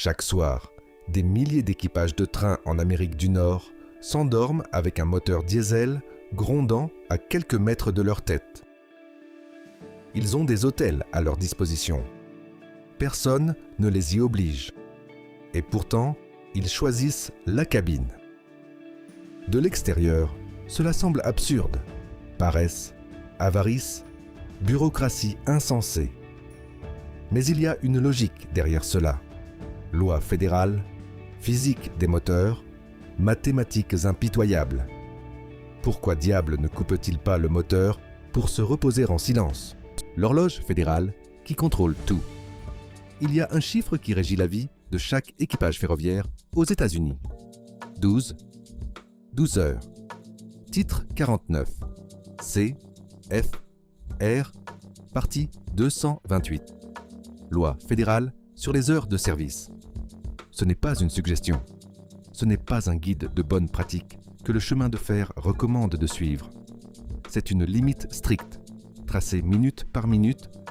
Chaque soir, des milliers d'équipages de trains en Amérique du Nord s'endorment avec un moteur diesel grondant à quelques mètres de leur tête. Ils ont des hôtels à leur disposition. Personne ne les y oblige. Et pourtant, ils choisissent la cabine. De l'extérieur, cela semble absurde. Paresse, avarice, bureaucratie insensée. Mais il y a une logique derrière cela. Loi fédérale, physique des moteurs, mathématiques impitoyables. Pourquoi diable ne coupe-t-il pas le moteur pour se reposer en silence? L'horloge fédérale qui contrôle tout. Il y a un chiffre qui régit la vie de chaque équipage ferroviaire aux États-Unis. 12 heures. Titre 49. C, F, R, partie 228. Loi fédérale sur les heures de service. Ce n'est pas une suggestion. Ce n'est pas un guide de bonne pratique que le chemin de fer recommande de suivre. C'est une limite stricte, tracée minute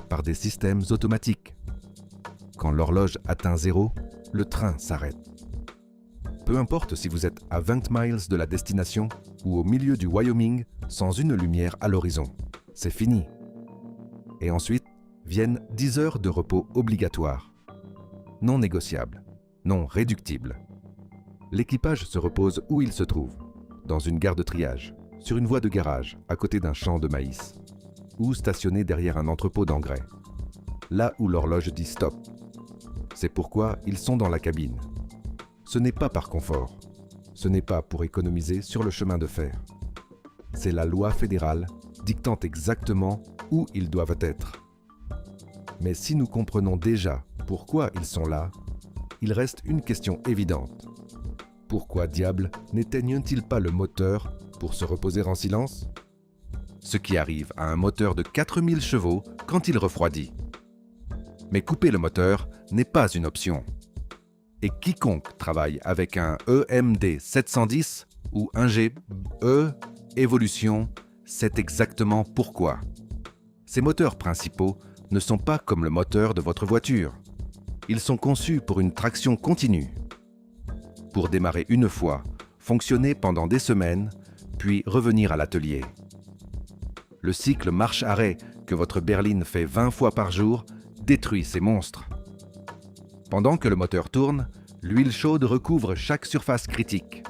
par des systèmes automatiques. Quand l'horloge atteint 0, le train s'arrête. Peu importe si vous êtes à 20 miles de la destination ou au milieu du Wyoming sans une lumière à l'horizon. C'est fini. Et ensuite viennent 10 heures de repos obligatoires. Non négociables, non réductibles. L'équipage se repose où il se trouve, dans une gare de triage, sur une voie de garage à côté d'un champ de maïs, ou stationné derrière un entrepôt d'engrais, là où l'horloge dit stop. C'est pourquoi ils sont dans la cabine. Ce n'est pas par confort, ce n'est pas pour économiser sur le chemin de fer. C'est la loi fédérale dictant exactement où ils doivent être. Mais si nous comprenons déjà pourquoi ils sont là, il reste une question évidente. Pourquoi diable n'éteignent-ils pas le moteur pour se reposer en silence? Ce qui arrive à un moteur de 4000 chevaux quand il refroidit. Mais couper le moteur n'est pas une option. Et quiconque travaille avec un EMD 710 ou un GE Evolution sait exactement pourquoi. Ces moteurs principaux ne sont pas comme le moteur de votre voiture. Ils sont conçus pour une traction continue. Pour démarrer une fois, fonctionner pendant des semaines, puis revenir à l'atelier. Le cycle marche-arrêt que votre berline fait 20 fois par jour détruit ces monstres. Pendant que le moteur tourne, l'huile chaude recouvre chaque surface critique.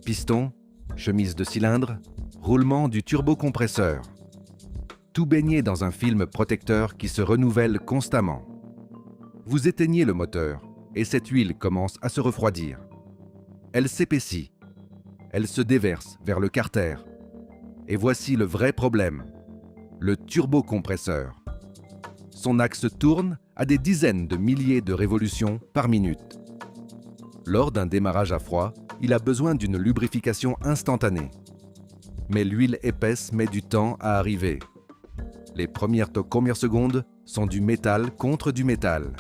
Piston, chemise de cylindre, roulement du turbocompresseur. Tout baigné dans un film protecteur qui se renouvelle constamment. Vous éteignez le moteur et cette huile commence à se refroidir. Elle s'épaissit. Elle se déverse vers le carter. Et voici le vrai problème, le turbocompresseur. Son axe tourne à des dizaines de milliers de révolutions par minute. Lors d'un démarrage à froid, il a besoin d'une lubrification instantanée. Mais l'huile épaisse met du temps à arriver. Les premières secondes sont du métal contre du métal.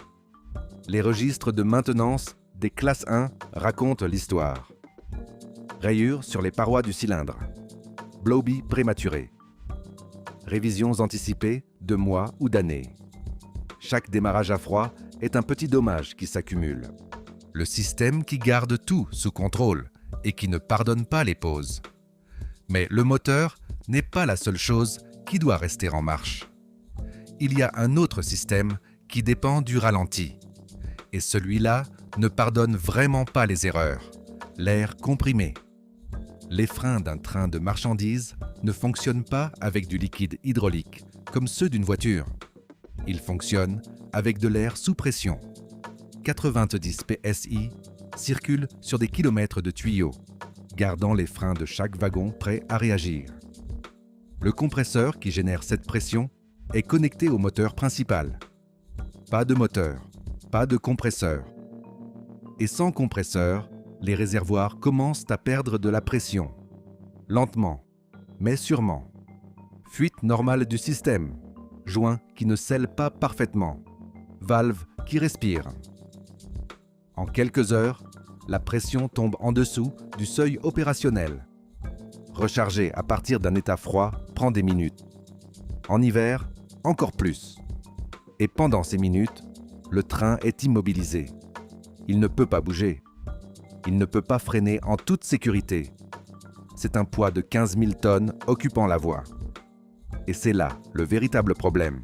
Les registres de maintenance des classes 1 racontent l'histoire. Rayures sur les parois du cylindre. Blow-by prématuré. Révisions anticipées de mois ou d'années. Chaque démarrage à froid est un petit dommage qui s'accumule. Le système qui garde tout sous contrôle et qui ne pardonne pas les pauses. Mais le moteur n'est pas la seule chose qui doit rester en marche. Il y a un autre système qui dépend du ralenti. Et celui-là ne pardonne vraiment pas les erreurs. L'air comprimé. Les freins d'un train de marchandises ne fonctionnent pas avec du liquide hydraulique, comme ceux d'une voiture. Ils fonctionnent avec de l'air sous pression. 90 PSI circulent sur des kilomètres de tuyaux, gardant les freins de chaque wagon prêts à réagir. Le compresseur qui génère cette pression est connecté au moteur principal. Pas de moteur, pas de compresseur. Et sans compresseur, les réservoirs commencent à perdre de la pression. Lentement, mais sûrement. Fuite normale du système. Joint qui ne scelle pas parfaitement. Valve qui respire. En quelques heures, la pression tombe en dessous du seuil opérationnel. Recharger à partir d'un état froid prend des minutes. En hiver, encore plus. Et pendant ces minutes, le train est immobilisé. Il ne peut pas bouger. Il ne peut pas freiner en toute sécurité. C'est un poids de 15 000 tonnes occupant la voie. Et c'est là le véritable problème.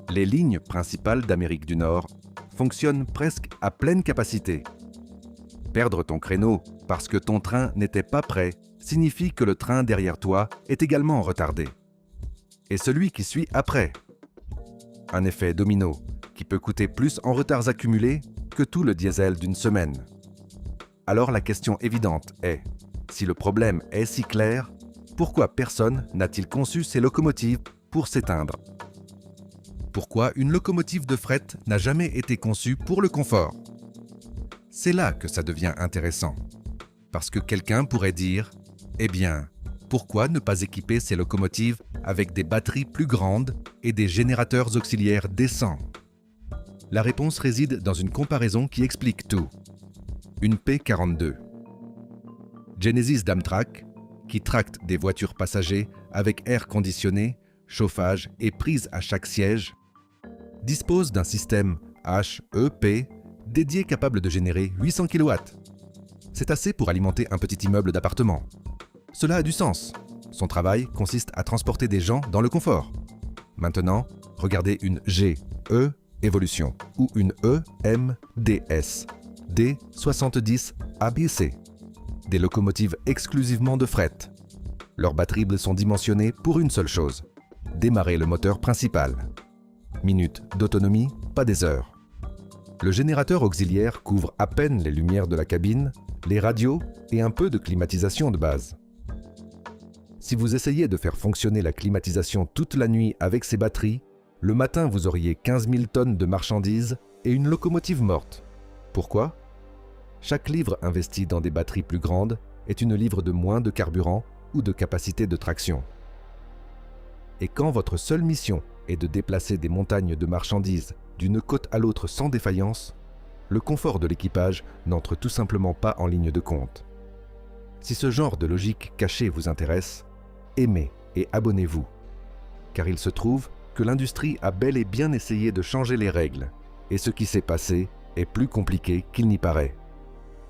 Les lignes principales d'Amérique du Nord fonctionnent presque à pleine capacité. Perdre ton créneau parce que ton train n'était pas prêt signifie que le train derrière toi est également retardé. Et celui qui suit après. Un effet domino qui peut coûter plus en retards accumulés que tout le diesel d'une semaine. Alors la question évidente est, si le problème est si clair, pourquoi personne n'a-t-il conçu ces locomotives pour s'éteindre? Pourquoi une locomotive de fret n'a jamais été conçue pour le confort? C'est là que ça devient intéressant. Parce que quelqu'un pourrait dire, eh bien, pourquoi ne pas équiper ces locomotives avec des batteries plus grandes et des générateurs auxiliaires décents? La réponse réside dans une comparaison qui explique tout. Une P42. Genesis d'Amtrak, qui tracte des voitures passagers avec air conditionné, chauffage et prise à chaque siège, dispose d'un système HEP dédié capable de générer 800 kW. C'est assez pour alimenter un petit immeuble d'appartement. Cela a du sens. Son travail consiste à transporter des gens dans le confort. Maintenant, regardez une GE Evolution ou une EMDS D70 ABC. Des locomotives exclusivement de fret. Leurs batteries sont dimensionnées pour une seule chose, démarrer le moteur principal. Minutes d'autonomie, pas des heures. Le générateur auxiliaire couvre à peine les lumières de la cabine, les radios et un peu de climatisation de base. Si vous essayez de faire fonctionner la climatisation toute la nuit avec ces batteries, le matin vous auriez 15 000 tonnes de marchandises et une locomotive morte. Pourquoi? Chaque livre investi dans des batteries plus grandes est une livre de moins de carburant ou de capacité de traction. Et quand votre seule mission est de déplacer des montagnes de marchandises d'une côte à l'autre sans défaillance, le confort de l'équipage n'entre tout simplement pas en ligne de compte. Si ce genre de logique cachée vous intéresse, aimez et abonnez-vous, car il se trouve que l'industrie a bel et bien essayé de changer les règles, et ce qui s'est passé est plus compliqué qu'il n'y paraît.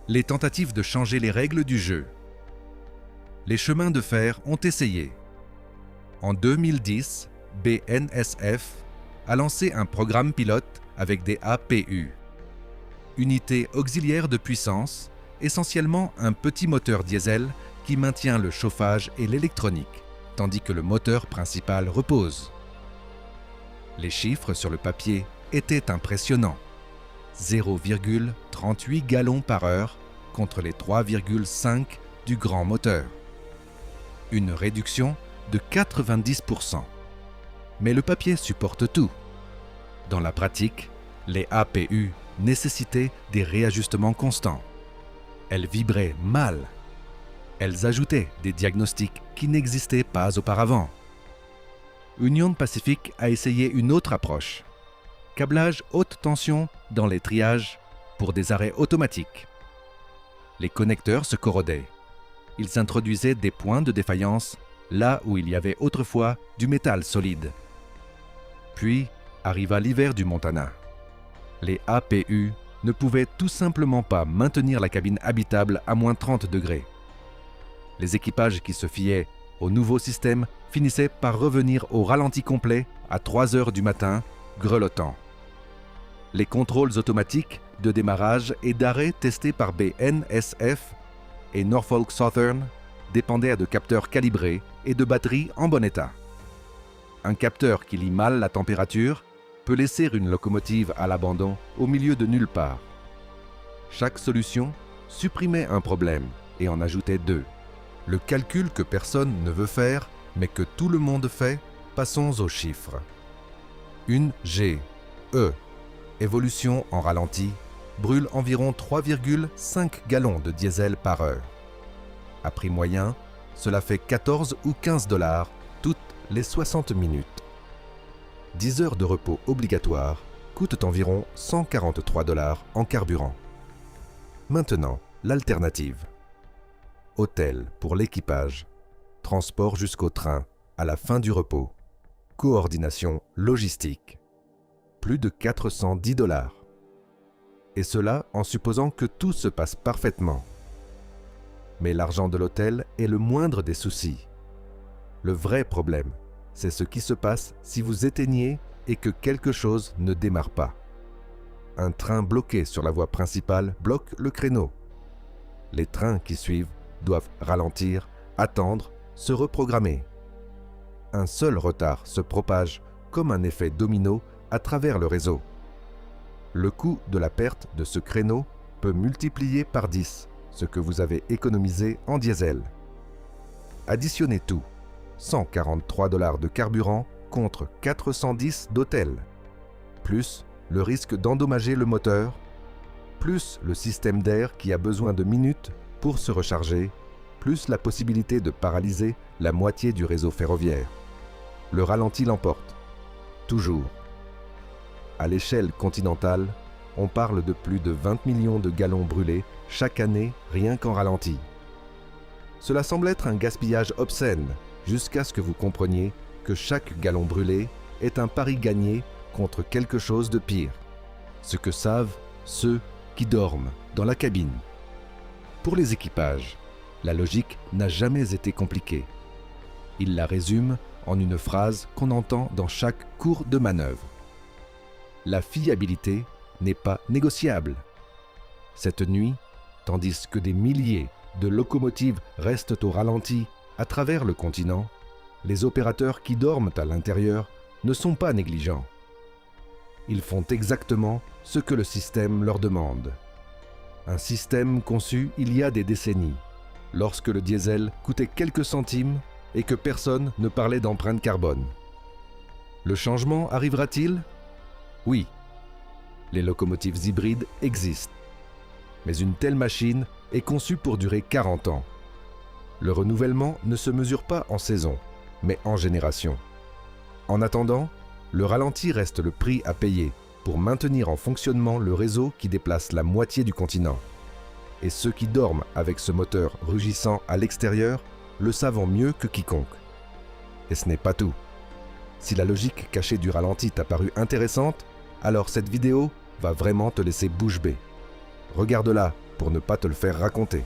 Les tentatives de changer les règles du jeu. Les chemins de fer ont essayé. En 2010, BNSF a lancé un programme pilote avec des APU, unités auxiliaires de puissance, essentiellement un petit moteur diesel qui maintient le chauffage et l'électronique, tandis que le moteur principal repose. Les chiffres sur le papier étaient impressionnants. 0,38 gallons par heure contre les 3,5 du grand moteur. Une réduction de 90%. Mais le papier supporte tout. Dans la pratique, les APU nécessitaient des réajustements constants. Elles vibraient mal. Elles ajoutaient des diagnostics qui n'existaient pas auparavant. Union Pacific a essayé une autre approche. Câblage haute tension dans les triages pour des arrêts automatiques. Les connecteurs se corrodaient. Ils introduisaient des points de défaillance là où il y avait autrefois du métal solide. Puis arriva l'hiver du Montana. Les APU ne pouvaient tout simplement pas maintenir la cabine habitable à moins 30 degrés. Les équipages qui se fiaient au nouveau système finissaient par revenir au ralenti complet à 3 heures du matin, grelottants. Les contrôles automatiques de démarrage et d'arrêt testés par BNSF et Norfolk Southern dépendaient de capteurs calibrés et de batteries en bon état. Un capteur qui lit mal la température peut laisser une locomotive à l'abandon au milieu de nulle part. Chaque solution supprimait un problème et en ajoutait deux. Le calcul que personne ne veut faire, mais que tout le monde fait, passons aux chiffres. Une GE, évolution en ralenti, brûle environ 3,5 gallons de diesel par heure. À prix moyen, cela fait 14 ou 15 $ toutes les 60 minutes. 10 heures de repos obligatoires coûtent environ 143 $ en carburant. Maintenant, l'alternative. Hôtel pour l'équipage, transport jusqu'au train, à la fin du repos, coordination logistique. Plus de 410 $. Et cela en supposant que tout se passe parfaitement. Mais l'argent de l'hôtel est le moindre des soucis. Le vrai problème, c'est ce qui se passe si vous éteignez et que quelque chose ne démarre pas. Un train bloqué sur la voie principale bloque le créneau. Les trains qui suivent doivent ralentir, attendre, se reprogrammer. Un seul retard se propage comme un effet domino à travers le réseau. Le coût de la perte de ce créneau peut multiplier par 10 ce que vous avez économisé en diesel. Additionnez tout, 143 $ de carburant contre 410 d'hôtel, plus le risque d'endommager le moteur, plus le système d'air qui a besoin de minutes pour se recharger, plus la possibilité de paralyser la moitié du réseau ferroviaire. Le ralenti l'emporte, toujours. À l'échelle continentale, on parle de plus de 20 millions de gallons brûlés chaque année rien qu'en ralenti. Cela semble être un gaspillage obscène, jusqu'à ce que vous compreniez que chaque gallon brûlé est un pari gagné contre quelque chose de pire. Ce que savent ceux qui dorment dans la cabine. Pour les équipages, la logique n'a jamais été compliquée. Ils la résument en une phrase qu'on entend dans chaque cours de manœuvre. La fiabilité n'est pas négociable. Cette nuit, tandis que des milliers de locomotives restent au ralenti à travers le continent, les opérateurs qui dorment à l'intérieur ne sont pas négligents. Ils font exactement ce que le système leur demande. Un système conçu il y a des décennies, lorsque le diesel coûtait quelques centimes et que personne ne parlait d'empreinte carbone. Le changement arrivera-t-il ? Oui. Les locomotives hybrides existent. Mais une telle machine est conçue pour durer 40 ans. Le renouvellement ne se mesure pas en saison, mais en génération. En attendant, le ralenti reste le prix à payer pour maintenir en fonctionnement le réseau qui déplace la moitié du continent. Et ceux qui dorment avec ce moteur rugissant à l'extérieur le savent mieux que quiconque. Et ce n'est pas tout. Si la logique cachée du ralenti t'a paru intéressante, alors cette vidéo va vraiment te laisser bouche bée. Regarde-la pour ne pas te le faire raconter.